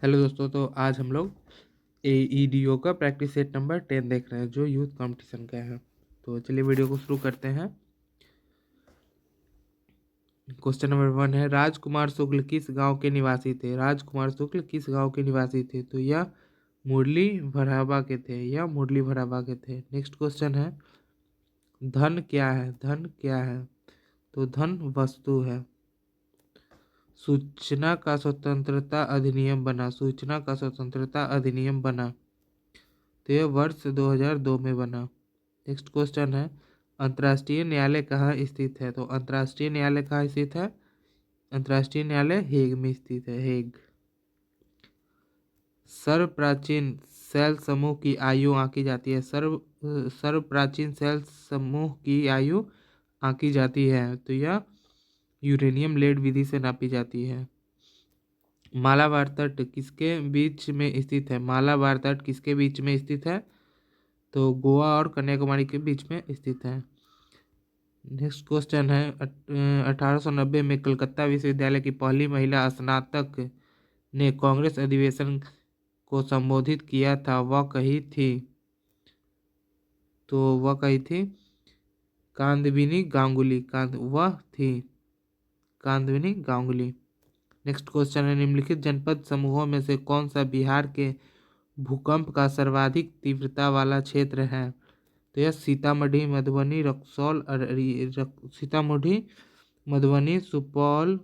Hello दोस्तों, तो आज हम लोग AEDO का प्रैक्टिस सेट नंबर 10 देख रहे हैं जो यूथ कंपटीशन का है। तो चलिए वीडियो को शुरू करते हैं। क्वेश्चन नंबर 1 है, राजकुमार शुक्ल किस गांव के निवासी थे? राजकुमार शुक्ल किस गांव के निवासी थे? तो यह मुरली भराबा के थे। नेक्स्ट क्वेश्चन है, धन क्या है? धन क्या है? तो धन वस्तु है। सूचना का स्वतंत्रता अधिनियम बना। सूचना का स्वतंत्रता अधिनियम बना, तो यह वर्ष 2002 में बना। नेक्स्ट क्वेश्चन है, अंतर्राष्ट्रीय न्यायालय कहाँ स्थित है? तो अंतर्राष्ट्रीय न्यायालय कहाँ स्थित है? अंतर्राष्ट्रीय न्यायालय हेग में स्थित है, हेग। सर्व प्राचीन सेल समूह की आयु आंकी जाती है। सर्व प्राचीन सेल समूह की आयु आंकी जाती है, तो यह यूरेनियम लेड विधि से नापी जाती है। मालाबार तट किसके बीच में स्थित है? मालाबार तट किसके बीच में स्थित है? तो गोवा और कन्याकुमारी के बीच में स्थित है। नेक्स्ट क्वेश्चन है, 1890 में कलकत्ता विश्वविद्यालय की पहली महिला स्नातक ने कांग्रेस अधिवेशन को संबोधित किया था, वह कही थी? तो वह कही थी कांदबिनी गांगुली। वह थी कांदबिनी गांगुली। नेक्स्ट क्वेश्चन है, निम्नलिखित जनपद समूहों में से कौन सा बिहार के भूकंप का सर्वाधिक तीव्रता वाला क्षेत्र है? तो यह सीतामढ़ी, मधुबनी, रक्सौल, सीतामढ़ी, मधुबनी, सुपौल,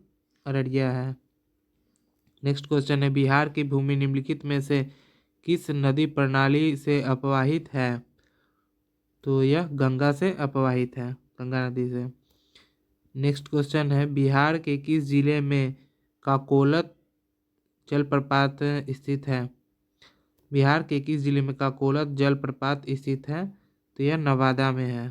अररिया है। नेक्स्ट क्वेश्चन है, बिहार की भूमि निम्नलिखित में से किस नदी प्रणाली से अपवाहित है? तो यह गंगा से अपवाहित है, गंगा नदी से। नेक्स्ट क्वेश्चन है, बिहार के किस जिले में काकोलत जलप्रपात स्थित है? बिहार के किस जिले में काकोलत जलप्रपात स्थित है? तो यह नवादा में है।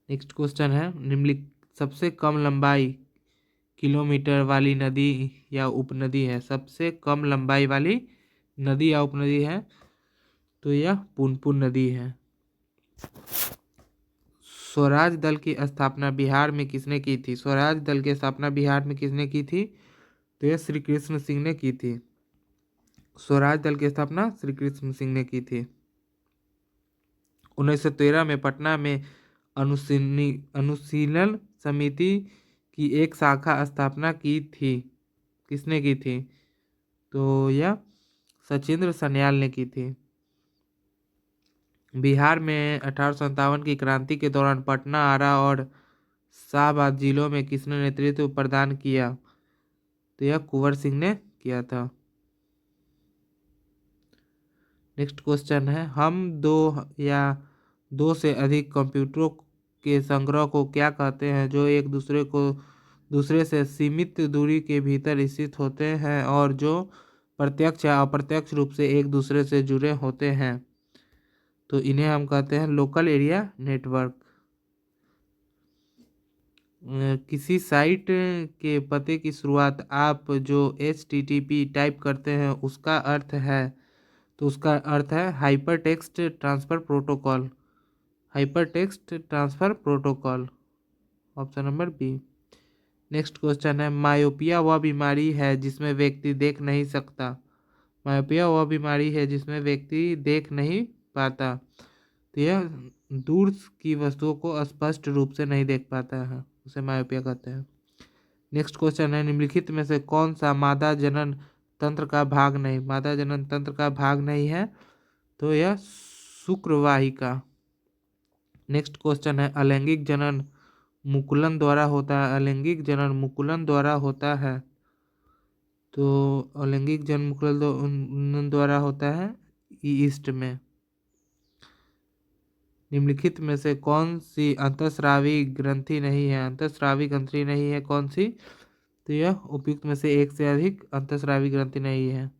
नेक्स्ट क्वेश्चन है, निम्नलिखित सबसे कम लंबाई किलोमीटर वाली नदी या उपनदी है? सबसे कम लंबाई वाली नदी या उपनदी है, तो यह पुनपुन नदी है। स्वराज दल की स्थापना बिहार में किसने की थी? स्वराज दल की स्थापना बिहार में किसने की थी? तो यह श्री कृष्ण सिंह ने की थी। स्वराज दल की स्थापना श्री कृष्ण सिंह ने की थी। 1913 में पटना में अनुशीलन समिति की एक शाखा स्थापना की थी, किसने की थी? तो यह सचिंद्र सन्याल ने की थी। बिहार में 1857 की क्रांति के दौरान पटना, आरा और शाहबाद जिलों में किसने नेतृत्व प्रदान किया? तो यह कुंवर सिंह ने किया था। नेक्स्ट क्वेश्चन है, हम दो या दो से अधिक कंप्यूटरों के संग्रह को क्या कहते हैं जो एक दूसरे से सीमित दूरी के भीतर स्थित होते हैं और जो प्रत्यक्ष या अप्रत्यक्ष रूप से एक दूसरे से जुड़े होते हैं? तो इन्हें हम कहते हैं लोकल एरिया नेटवर्क। किसी साइट के पते की शुरुआत आप जो HTTP टाइप करते हैं उसका अर्थ है, तो उसका अर्थ है hyper text transfer protocol. Hyper text transfer protocol, option number B. Next question है, मायोपिया वह बीमारी है जिसमें व्यक्ति देख नहीं सकता? मायोपिया वह बीमारी है जिसमें व्यक्ति देख नहीं पाता, तो यह दूर की वस्तुओं को स्पष्ट रूप से नहीं देख पाता है, उसे मायोपिया कहते हैं। नेक्स्ट क्वेश्चन है, निम्नलिखित में से कौन सा मादा जनन तंत्र का भाग नहीं? मादा जनन तंत्र का भाग नहीं है, तो यह शुक्रवाहिका। नेक्स्ट क्वेश्चन है, अलैंगिक जनन मुकुलन द्वारा होता है? अलैंगिक जनन मुकुलन द्वारा होता है, तो अलैंगिक जनन मुकुलन द्वारा होता है ईस्ट में। निम्नलिखित में से कौन सी अंतःस्रावी ग्रंथि नहीं है? अंतःस्रावी ग्रंथि नहीं है कौन सी? तो यह उपयुक्त में से एक से अधिक अंतःस्रावी ग्रंथि नहीं है।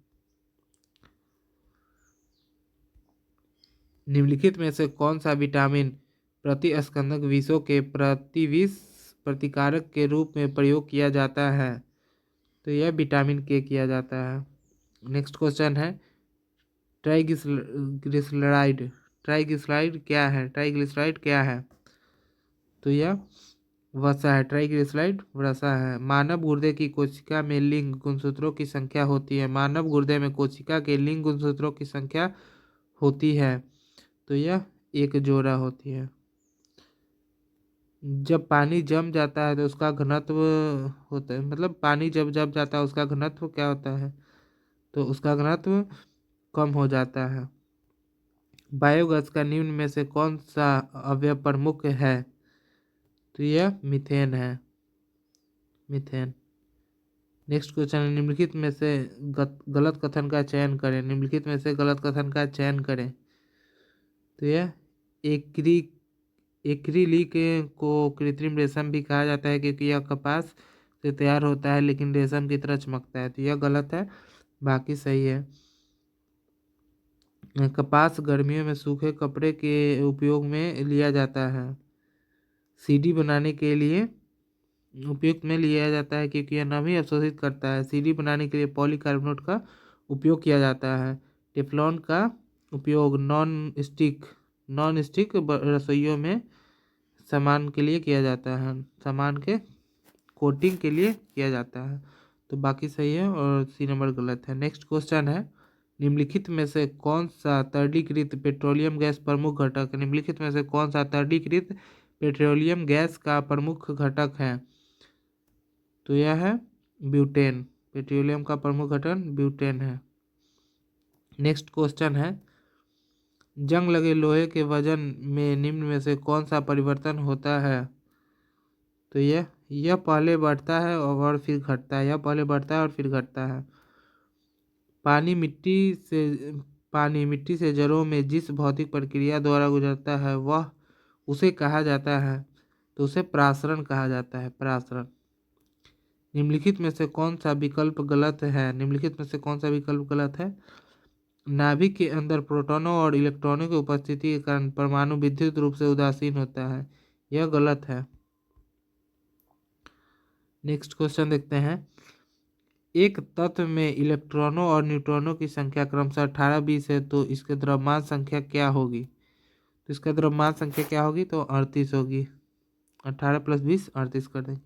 निम्नलिखित में से कौन सा विटामिन प्रतिस्कंदक विषों के प्रतिविष प्रतिकारक के रूप में प्रयोग किया जाता है? तो यह विटामिन के किया जाता है। नेक्स्ट क्वेश्चन है, ट्राइग्लिसराइड ट्राइग्लिसराइड क्या है? ट्राइग्लिसराइड क्या है? तो यह वसा है। ट्राइग्लिसराइड वसा है। मानव गुर्दे की कोशिका में लिंग गुणसूत्रों की संख्या होती है। मानव गुर्दे में कोशिका के लिंग गुणसूत्रों की संख्या होती है, तो यह एक जोड़ा होती है। जब पानी जम जाता है तो उसका घनत्व होता है, मतलब पानी जब जम जाता है उसका घनत्व क्या होता है, तो उसका घनत्व कम हो जाता है। बायोगैस का निम्न में से कौन सा अवयव प्रमुख है, तो यह मीथेन है। मीथेन। नेक्स्ट क्वेश्चन है, निम्नलिखित में से गलत कथन का चयन करें। निम्नलिखित में से गलत कथन का चयन करें, तो यह एक्री एक्रिलिक को कृत्रिम रेशम भी कहा जाता है क्योंकि यह कपास से तैयार होता है लेकिन रेशम की तरह चमकता है, तो यह गलत है, बाकी सही है। कपास गर्मियों में सूखे कपड़े के उपयोग में लिया जाता है। सीडी बनाने के लिए उपयुक्त में लिया जाता है क्योंकि यह नमी अवशोषित करता है। सीडी बनाने के लिए पॉलीकार्बोनेट का उपयोग किया जाता है। टेफ्लॉन का उपयोग नॉन स्टिक रसोइयों में सामान के लिए किया जाता है, सामान के कोटिंग के लिए किया जाता है, तो बाकी सही है और सी नंबर गलत है। नेक्स्ट क्वेश्चन है, निम्नलिखित में से कौन सा तरलीकृत पेट्रोलियम गैस प्रमुख घटक है। निम्नलिखित में से कौन सा तरलीकृत पेट्रोलियम गैस का प्रमुख घटक है, तो यह है ब्यूटेन। पेट्रोलियम का प्रमुख घटक ब्यूटेन है। नेक्स्ट क्वेश्चन है, जंग लगे लोहे के वजन में निम्न में से कौन सा परिवर्तन होता है, तो यह पहले बढ़ता है और फिर घटता है। यह पहले बढ़ता है और फिर घटता है। पानी मिट्टी से जड़ों में जिस भौतिक प्रक्रिया द्वारा गुजरता है वह उसे कहा जाता है, तो उसे प्रासरण कहा जाता है। प्रासरण। निम्नलिखित में से कौन सा विकल्प गलत है। निम्नलिखित में से कौन सा विकल्प गलत है। नाभिक के अंदर प्रोटॉनों और इलेक्ट्रॉनों की उपस्थिति के कारण परमाणु विद्युत रूप से उदासीन होता है, यह गलत है। नेक्स्ट क्वेश्चन देखते हैं, एक तत्व में इलेक्ट्रॉनों और न्यूट्रॉनों की संख्या क्रमशः 18 20 है, तो इसके द्रव्यमान संख्या क्या होगी, तो इसका द्रव्यमान संख्या क्या होगी, तो 38 होगी। 18 + 20 38 कर देंगे।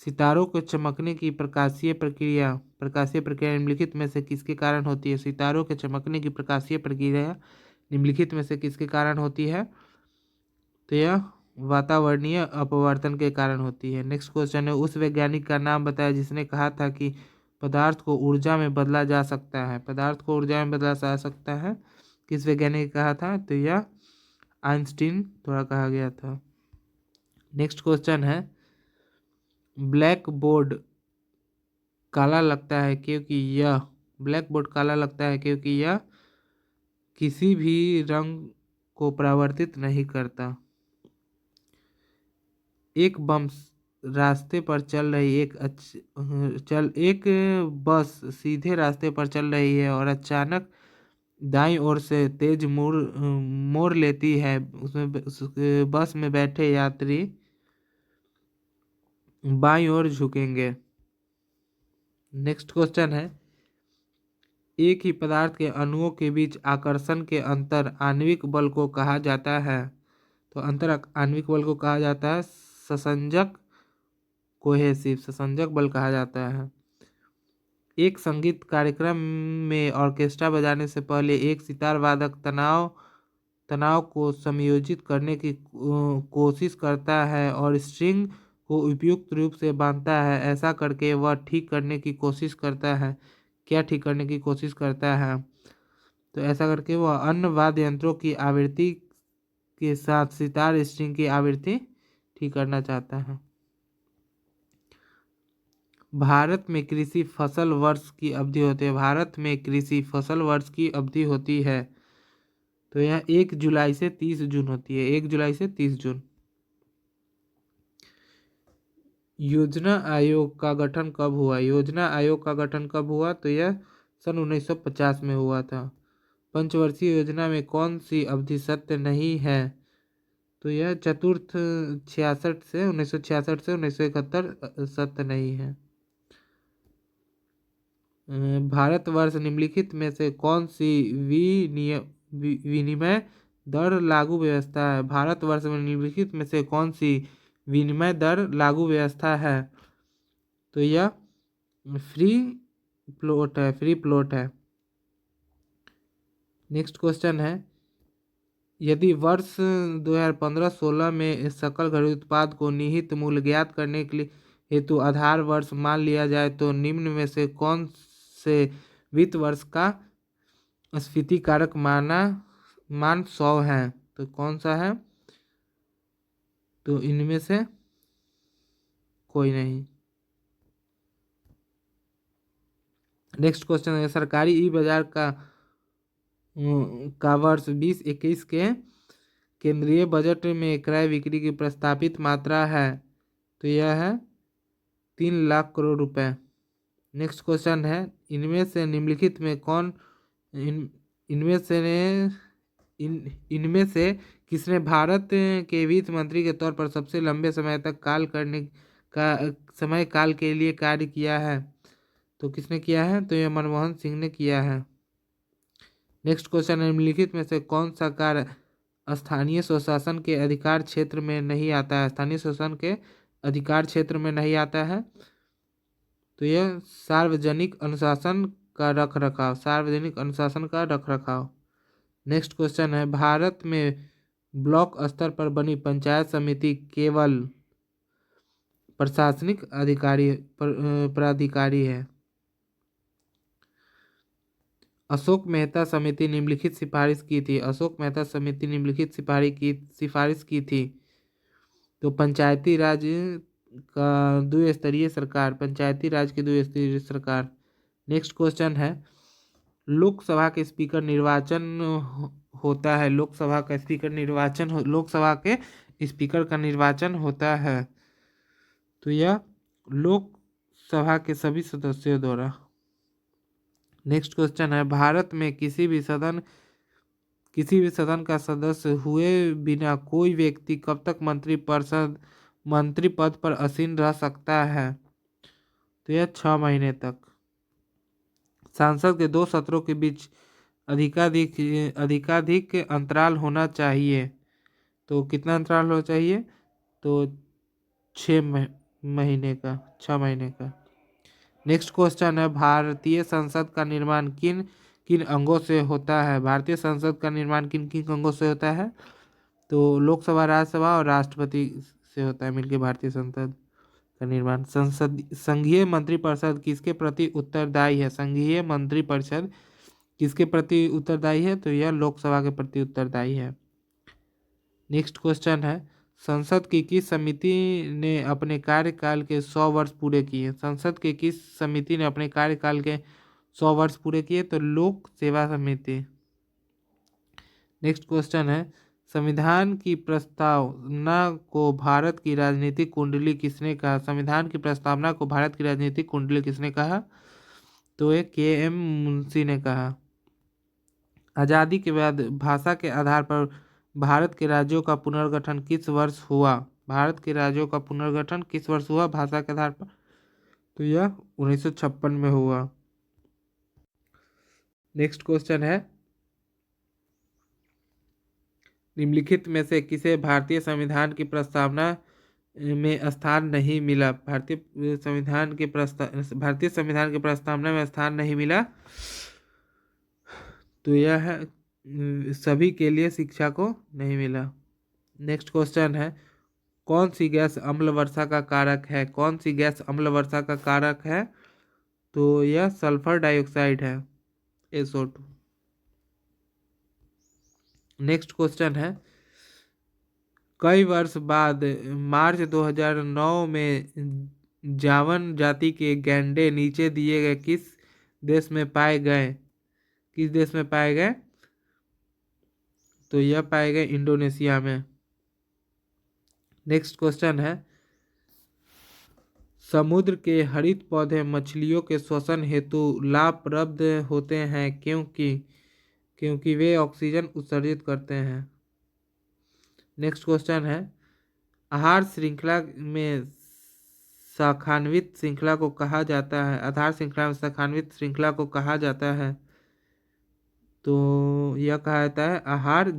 सितारों को चमकने की प्रकाशीय प्रक्रिया निम्नलिखित में से किसके कारण होती है। सितारों के चमकने की प्रकाशीय प्रक्रिया निम्नलिखित में से किसके कारण होती है, तो यह वातावरणीय अपवर्तन के कारण होती है। नेक्स्ट क्वेश्चन है, उस वैज्ञानिक का नाम बताया जिसने कहा था कि पदार्थ को ऊर्जा में बदला जा सकता है। पदार्थ को ऊर्जा में बदला जा सकता है, किस वैज्ञानिक ने कहा था, तो यह आइंस्टीन द्वारा कहा गया था। नेक्स्ट क्वेश्चन है, ब्लैक बोर्ड काला लगता है क्योंकि यह किसी भी रंग को परावर्तित नहीं करता। एक बस सीधे रास्ते पर चल रही है और अचानक दाईं ओर से तेज मोड़ लेती है। उस बस में बैठे यात्री बाईं ओर झुकेंगे। नेक्स्ट क्वेश्चन है, एक ही पदार्थ के अणुओं के बीच आकर्षण के अंतर आणविक बल को कहा जाता है, तो अंतर आणविक बल को कहा जाता है ससंजक बल कहा जाता है। एक संगीत कार्यक्रम में ऑर्केस्ट्रा बजाने से पहले एक सितार वादक तनाव को समायोजित करने की कोशिश करता है और स्ट्रिंग को उपयुक्त रूप से बांधता है। ऐसा करके वह ठीक करने की कोशिश करता है। क्या ठीक करने की कोशिश करता है, तो ऐसा करके वह अन्य वाद्य यंत्रों की आवृत्ति के साथ सितार स्ट्रिंग की आवृत्ति ठीक करना चाहता है। भारत में कृषि फसल वर्ष की अवधि होती है। भारत में कृषि फसल वर्ष की अवधि होती है, तो यह 1 जुलाई से 30 जून होती है। 1 जुलाई से 30 जून। योजना आयोग का गठन कब हुआ। योजना आयोग का गठन कब हुआ, तो यह सन 1950 में हुआ था। पंचवर्षीय योजना में कौन सी अवधि सत्य नहीं है, तो यह चतुर्थ 1966 से 1971 सत्य नहीं है। भारतवर्ष निम्नलिखित में से कौन सी विनिमय दर लागू व्यवस्था है। भारतवर्ष में निम्नलिखित में से कौन सी विनिमय दर लागू व्यवस्था है? तो यह फ्री प्लॉट है। नेक्स्ट क्वेश्चन है, यदि वर्ष 2015-16 में सकल घरेलू उत्पाद को निहित मूल्य ज्ञात करने के लिए हेतु आधार वर्ष मान लिया जाए तो निम्न में से कौन से वित्त वर्ष का स्फीति कारक मान 100 है? तो कौन सा है? तो इनमें से कोई नहीं। नेक्स्ट क्वेश्चन है, सरकारी ई बाजार का वर्ष 2021 के केंद्रीय बजट में क्रय बिक्री की प्रस्तावित मात्रा है? तो यह है 3 लाख करोड़ रुपए। नेक्स्ट क्वेश्चन है, इनमें से निम्नलिखित में कौन इनमें से किसने भारत के वित्त मंत्री के तौर पर सबसे लंबे समय तक समय काल के लिए कार्य किया है? तो किसने किया है? तो यह मनमोहन सिंह ने किया है। नेक्स्ट क्वेश्चन है, निम्नलिखित में से कौन सा कार्य स्थानीय स्वशासन के अधिकार क्षेत्र में नहीं आता है? स्थानीय स्वशासन के अधिकार क्षेत्र में नहीं आता है? तो यह सार्वजनिक अनुशासन का रख रखाव। नेक्स्ट क्वेश्चन है, भारत में ब्लॉक स्तर पर बनी पंचायत समिति केवल प्रशासनिक प्राधिकारी है? अशोक मेहता समिति निम्नलिखित सिफारिश की थी? अशोक मेहता समिति निम्नलिखित सिफारिश की थी? तो पंचायती राज का द्विस्तरीय सरकार, पंचायती राज की द्विस्तरीय सरकार। नेक्स्ट क्वेश्चन है, लोकसभा के स्पीकर निर्वाचन होता है? लोकसभा के स्पीकर का निर्वाचन होता है? तो यह लोकसभा के सभी सदस्यों द्वारा। नेक्स्ट क्वेश्चन है, भारत में किसी भी सदन का सदस्य हुए बिना कोई व्यक्ति कब तक मंत्री पद पर आसीन रह सकता है? तो यह 6 महीने तक। सांसद के 2 सत्रों के बीच अधिकाधिक अंतराल होना चाहिए? तो कितना अंतराल होना चाहिए? तो 6 महीने का। नेक्स्ट क्वेश्चन है, भारतीय संसद का निर्माण किन किन अंगों से होता है? भारतीय संसद का निर्माण किन किन अंगों से होता है? तो लोकसभा, राज्यसभा और राष्ट्रपति से होता है मिलकर भारतीय संसद का निर्माण। संघीय मंत्रिपरिषद किसके प्रति उत्तरदायी है? संघीय मंत्रिपरिषद किसके प्रति उत्तरदायी है? तो यह लोकसभा के प्रति उत्तरदायी है। नेक्स्ट क्वेश्चन है, संसद की किस समिति ने अपने कार्यकाल के 100 वर्ष पूरे किए? संसद के किस समिति ने अपने कार्यकाल के 100 वर्ष पूरे किए? तो लोक सेवा समिति। नेक्स्ट क्वेश्चन है, संविधान की प्रस्तावना को भारत की राजनीतिक कुंडली किसने कहा? संविधान की प्रस्तावना को भारत की राजनीतिक कुंडली किसने कहा? तो ये के.एम. मुंशी ने कहा। आज़ादी के बाद भाषा के आधार पर भारत के राज्यों का पुनर्गठन किस वर्ष हुआ? भारत के राज्यों का पुनर्गठन किस वर्ष हुआ भाषा के आधार पर? तो यह 1956 में हुआ। नेक्स्ट क्वेश्चन है, निम्नलिखित में से किसे भारतीय संविधान की प्रस्तावना में स्थान नहीं मिला? भारतीय संविधान की प्रस्तावना में स्थान नहीं मिला? तो यह है सभी के लिए शिक्षा को नहीं मिला। नेक्स्ट क्वेश्चन है, कौन सी गैस अम्ल वर्षा का कारक है? कौन सी गैस अम्ल वर्षा का कारक है? तो यह सल्फर डाइऑक्साइड है, SO2। नेक्स्ट क्वेश्चन है, कई वर्ष बाद मार्च 2009 में जावन जाति के गैंडे नीचे दिए गए किस देश में पाए गए? तो यह पाए गए इंडोनेशिया में। नेक्स्ट क्वेश्चन है, समुद्र के हरित पौधे मछलियों के श्वसन हेतु लाभप्रद होते हैं क्योंकि वे ऑक्सीजन उत्सर्जित करते हैं। नेक्स्ट क्वेश्चन है, आहार श्रृंखला में शाखान्वित श्रृंखला को कहा जाता है? आहार श्रृंखला में शाखान्वित श्रृंखला को कहा जाता है? तो यह कहा जाता है आहार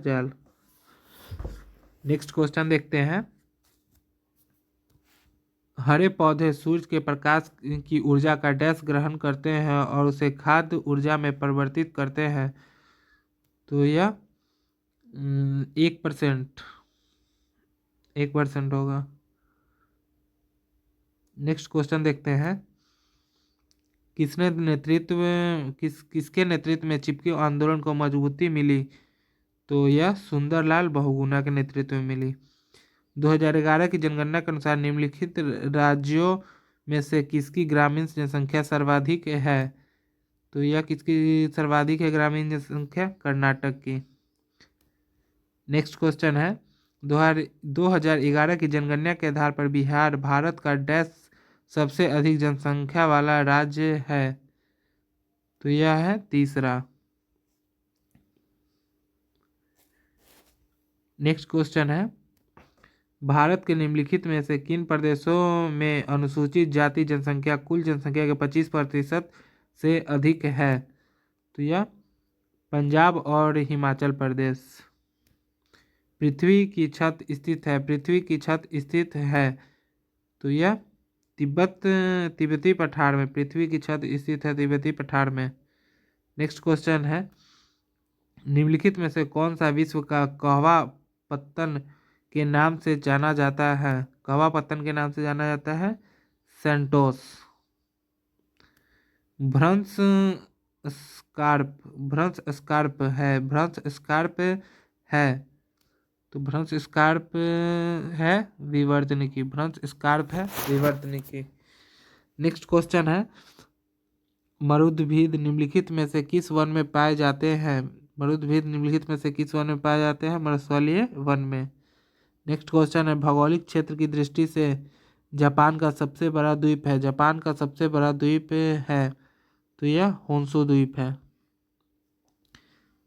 जाल। नेक्स्ट क्वेश्चन देखते हैं। हरे पौधे सूर्य के प्रकाश की ऊर्जा का डैश ग्रहण करते हैं और उसे खाद्य ऊर्जा में परिवर्तित करते हैं। तो यह 1%, 1% होगा। नेक्स्ट क्वेश्चन देखते हैं। किसके नेतृत्व में चिपकी आंदोलन को मजबूती मिली? तो यह सुंदरलाल बहुगुणा के नेतृत्व में मिली। 2011 की जनगणना के अनुसार निम्नलिखित राज्यों में से किसकी ग्रामीण जनसंख्या सर्वाधिक है? तो यह किसकी सर्वाधिक है ग्रामीण जनसंख्या? कर्नाटक की। नेक्स्ट क्वेश्चन है। 2011 की जनगणना के आधार पर बिहार भारत का डैश सबसे अधिक जनसंख्या वाला राज्य है? तो यह है तीसरा। नेक्स्ट क्वेश्चन है। भारत के निम्नलिखित में से किन प्रदेशों में अनुसूचित जाति जनसंख्या कुल जनसंख्या के 25% से अधिक है? तो यह पंजाब और हिमाचल प्रदेश। पृथ्वी की छत स्थित है, पृथ्वी की छत स्थित है। तो यह तिब्बती पठार में, पृथ्वी की छत स्थित है तिब्बती पठार में। नेक्स्ट क्वेश्चन है। निम्नलिखित में से कौन सा विश्व का कहवा पत्तन के नाम से जाना जाता है? कहवा पत्तन के नाम से जाना जाता है सेंटोस। भ्रंश स्कार्प है। तो भ्रंश स्कार्प है विवर्तनिकी, भ्रंश स्कार्प है विवर्तनिकी। नेक्स्ट क्वेश्चन है। मरुद्भिद निम्नलिखित में से किस वन में पाए जाते हैं? मरुद्भिद निम्नलिखित में से किस वन में पाए जाते हैं? मरुस्थलीय वन में। नेक्स्ट क्वेश्चन है। भौगोलिक क्षेत्र की दृष्टि से जापान का सबसे बड़ा द्वीप है? जापान का सबसे बड़ा द्वीप है तो यह होन्शु द्वीप है।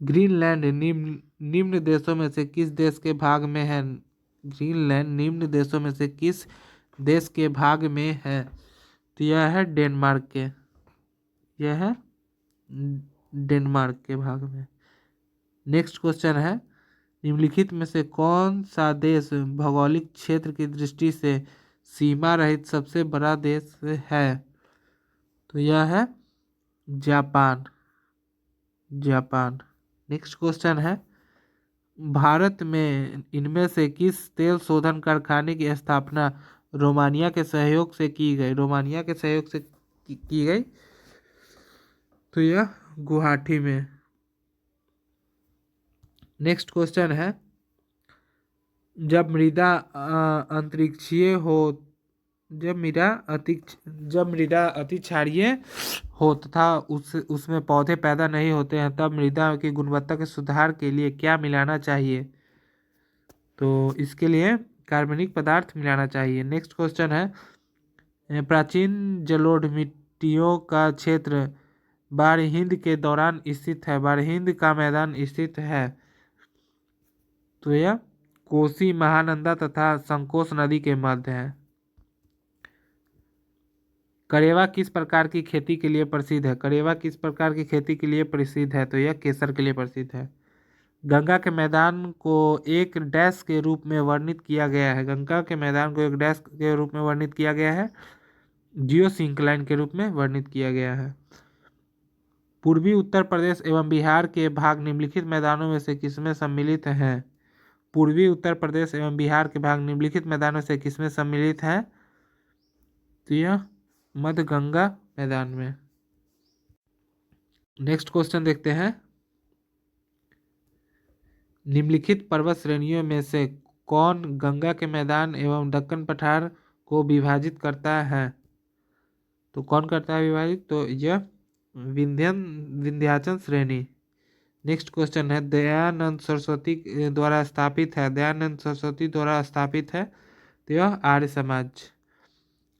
ग्रीनलैंड निम्न देशों में से किस देश के भाग में है? ग्रीनलैंड निम्न देशों में से किस देश के भाग में है? तो यह है डेनमार्क के, यह है डेनमार्क के भाग में। नेक्स्ट क्वेश्चन है। निम्नलिखित में से कौन सा देश भौगोलिक क्षेत्र की दृष्टि से सीमा रहित सबसे बड़ा देश है? तो यह है जापान, जापान। नेक्स्ट क्वेश्चन है। भारत में इनमें से किस तेल शोधन कारखाने की स्थापना रोमानिया के सहयोग से की गई? रोमानिया के सहयोग से की गई। तो यह गुवाहाटी में। नेक्स्ट क्वेश्चन है। जब मृदा अंतरिक्षीय हो, जब मृदा अति क्षारीय हो तथा उसमें पौधे पैदा नहीं होते हैं, तब मृदा की गुणवत्ता के सुधार के लिए क्या मिलाना चाहिए? तो इसके लिए कार्बनिक पदार्थ मिलाना चाहिए। नेक्स्ट क्वेश्चन है। प्राचीन जलोढ़ मिट्टियों का क्षेत्र बारहिंद के दौरान स्थित है? बारहिंद का मैदान स्थित है। तो यह कोसी महानंदा तथा संकोश नदी के मध्य है। करेवा किस प्रकार की खेती के लिए प्रसिद्ध है? करेवा किस प्रकार की खेती के लिए प्रसिद्ध है? तो यह केसर के लिए प्रसिद्ध है। गंगा के मैदान को एक डैश के रूप में वर्णित किया गया है? गंगा के मैदान को एक डैश के रूप में वर्णित किया गया है? जियोसिंक्लाइन के रूप में वर्णित किया गया है। पूर्वी उत्तर प्रदेश एवं बिहार के भाग निम्नलिखित मैदानों में से किसमें सम्मिलित हैं? पूर्वी उत्तर प्रदेश एवं बिहार के भाग निम्नलिखित मैदानों से किसमें सम्मिलित है? तो यह मध्य गंगा मैदान में। नेक्स्ट क्वेश्चन देखते हैं। निम्नलिखित पर्वत श्रेणियों में से कौन गंगा के मैदान एवं दक्कन पठार को विभाजित करता है? तो कौन करता है विभाजित? तो यह विंध्याचल श्रेणी। नेक्स्ट क्वेश्चन है। दयानंद सरस्वती द्वारा स्थापित है? दयानंद सरस्वती द्वारा स्थापित है तो यह आर्य समाज।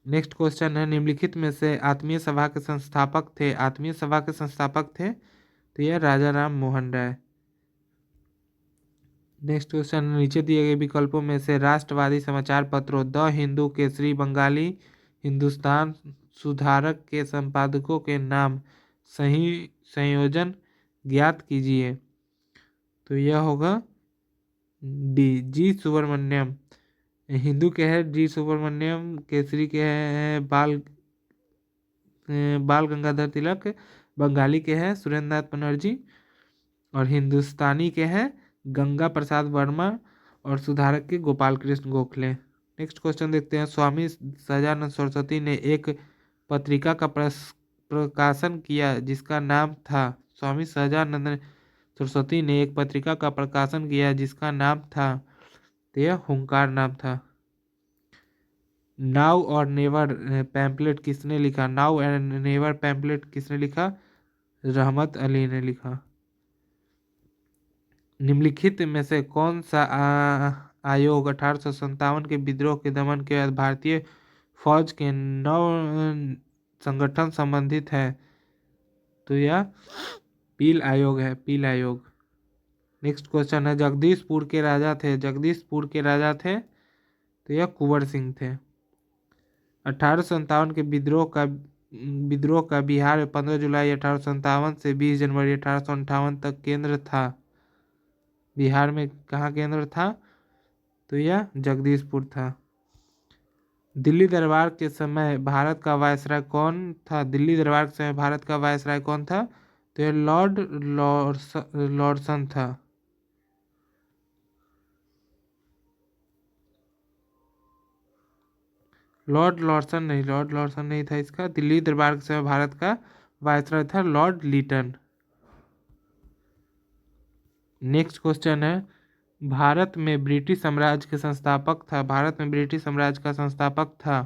नेक्स्ट क्वेश्चन है। निम्नलिखित में से आत्मीय सभा के संस्थापक थे? आत्मीय सभा के संस्थापक थे तो यह राजा राम मोहन राय। Next question. नीचे दिए गए विकल्पों में से राष्ट्रवादी समाचार पत्रों द हिंदू, केसरी, बंगाली, हिंदुस्तान सुधारक के संपादकों के नाम सही संयोजन ज्ञात कीजिए। तो यह होगा डी जी सुब्रमण्यम। हिंदू के हैं जी सुब्रमण्यम, केसरी के हैं बाल गंगाधर तिलक, बंगाली के हैं सुरेंद्र नाथ बनर्जी, और हिंदुस्तानी के हैं गंगा प्रसाद वर्मा, और सुधारक के गोपाल कृष्ण गोखले। नेक्स्ट क्वेश्चन देखते हैं। स्वामी सहजानंद सरस्वती ने एक पत्रिका का प्रकाशन किया जिसका नाम था। स्वामी सहजानंद सरस्वती ने एक पत्रिका का प्रकाशन किया जिसका नाम था, तो यह हुंकार नाम था। नाउ और नेवर पैम्पलेट किसने लिखा? नाउ एंड नेवर पैम्पलेट किसने लिखा? रहमत अली ने लिखा। निम्नलिखित में से कौन सा आयोग 1857 के विद्रोह के दमन के बाद भारतीय फौज के नव संगठन संबंधित है? तो यह पील आयोग है, पील आयोग। नेक्स्ट क्वेश्चन है। जगदीशपुर के राजा थे, जगदीशपुर के राजा थे, तो यह कुंवर सिंह थे। 1857 के विद्रोह का बिहार में 15 जुलाई 1857 से 20 जनवरी 1858 तक केंद्र था। बिहार में कहाँ केंद्र था? तो यह जगदीशपुर था। दिल्ली दरबार के समय भारत का वायसराय कौन था? दिल्ली दरबार के समय भारत का वायसराय कौन था? तो यह लॉर्ड लॉर्डसन था। लॉर्ड लॉर्डसन नहीं था इसका। दिल्ली दरबार के समय भारत का वायसराय था लॉर्ड लीटन। नेक्स्ट क्वेश्चन है। भारत में ब्रिटिश साम्राज्य के संस्थापक था। भारत में ब्रिटिश साम्राज्य का संस्थापक था,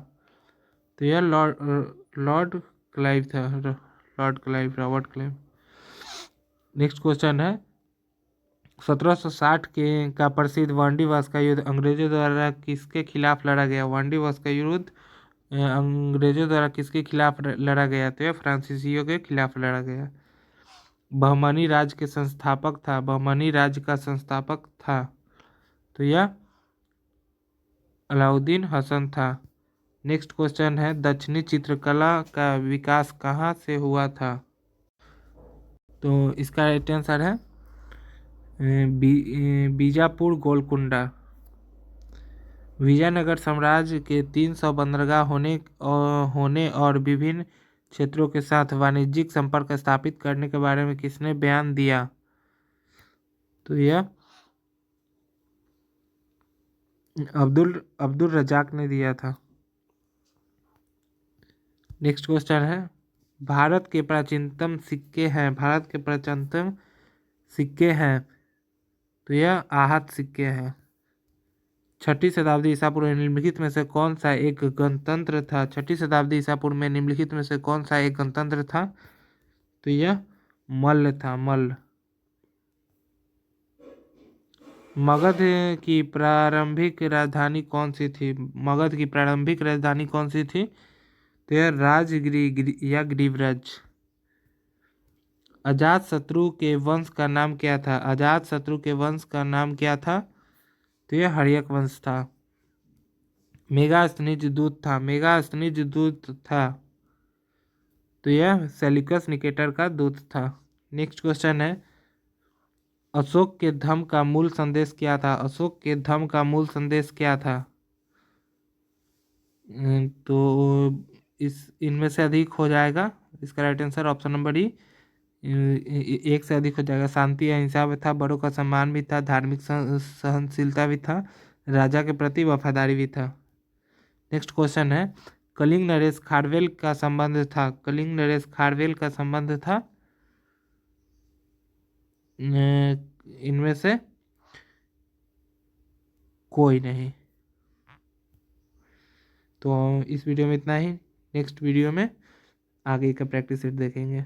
तो यह लॉर्ड क्लाइव था, Lord Clive, Robert Clive. Next question है। 1760 का प्रसिद्ध वांडीवास का युद्ध अंग्रेजों द्वारा किसके खिलाफ लड़ा गया? वांडीवास का युद्ध अंग्रेजों द्वारा किसके खिलाफ लड़ा गया? तो यह फ्रांसीसियों के खिलाफ लड़ा गया। बहमनी राज्य के संस्थापक था, बहमनी राज्य का संस्थापक था, तो यह अलाउद्दीन हसन था। नेक्स्ट क्वेश्चन है। दक्षिणी चित्रकला का विकास कहाँ से हुआ था? तो इसका राइट आंसर है बीजापुर गोलकुंडा। विजयनगर साम्राज्य के 300 बंदरगाह होने और विभिन्न क्षेत्रों के साथ वाणिज्यिक संपर्क स्थापित करने के बारे में किसने बयान दिया? तो यह अब्दुल रजाक ने दिया था। नेक्स्ट क्वेश्चन है। भारत के प्राचीनतम सिक्के हैं, भारत के प्राचीनतम सिक्के हैं, तो यह आहत सिक्के हैं। 6ठी शताब्दी ईसा पूर्व में निम्नलिखित में से कौन सा एक गणतंत्र था? 6ठी शताब्दी ईसा पूर्व में निम्नलिखित में से कौन सा एक गणतंत्र था? तो यह मल्ल था, मल्ल। मगध की प्रारंभिक राजधानी कौन सी थी? मगध की प्रारंभिक राजधानी कौन सी थी? तो यह राजगिरी या गिरिव्रज। अजात शत्रु के वंश का नाम क्या था? अजात शत्रु के वंश का नाम क्या था? तो यह हर्यक वंश था। मेगास्थनीज दूत था, मेगास्थनीज दूत था, तो यह सेल्यूकस निकेटर का दूत था। नेक्स्ट क्वेश्चन है। अशोक के धम्म का मूल संदेश क्या था? अशोक के धम्म का मूल संदेश क्या था? तो इनमें से अधिक हो जाएगा। इसका राइट आंसर ऑप्शन नंबर ई, एक से अधिक हो जाएगा। शांति अहिंसा भी था, बड़ों का सम्मान भी था, धार्मिक सहनशीलता भी था, राजा के प्रति वफादारी भी था। नेक्स्ट क्वेश्चन है। कलिंग नरेश खारवेल का संबंध था, कलिंग नरेश खारवेल का संबंध था इनमें से कोई नहीं। तो इस वीडियो में इतना ही। नेक्स्ट वीडियो में आगे का प्रैक्टिस सेट देखेंगे।